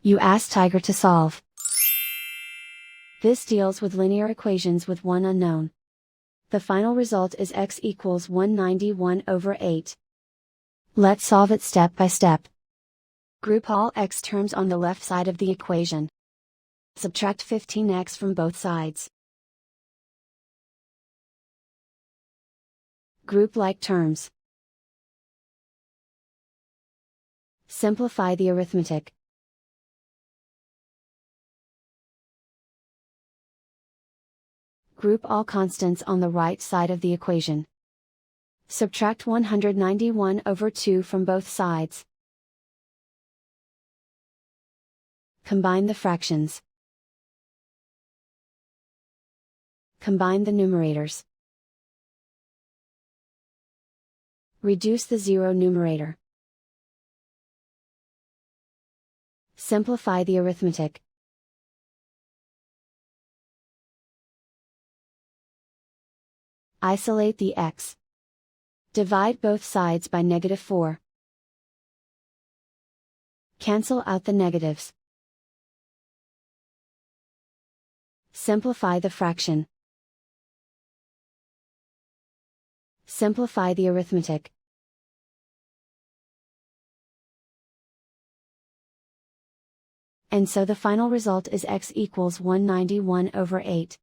You ask Tiger to solve. This deals with linear equations with one unknown. The final result is x equals 191/8. Let's solve it step by step. Group all x terms on the left side of the equation. Subtract 15x from both sides. Group like terms. Simplify the arithmetic. Group all constants on the right side of the equation. Subtract 191/2 from both sides. Combine the fractions. Combine the numerators. Reduce the zero numerator. Simplify the arithmetic. Isolate the x. Divide both sides by -4. Cancel out the negatives. Simplify the fraction. Simplify the arithmetic. And so the final result is x equals 191/8.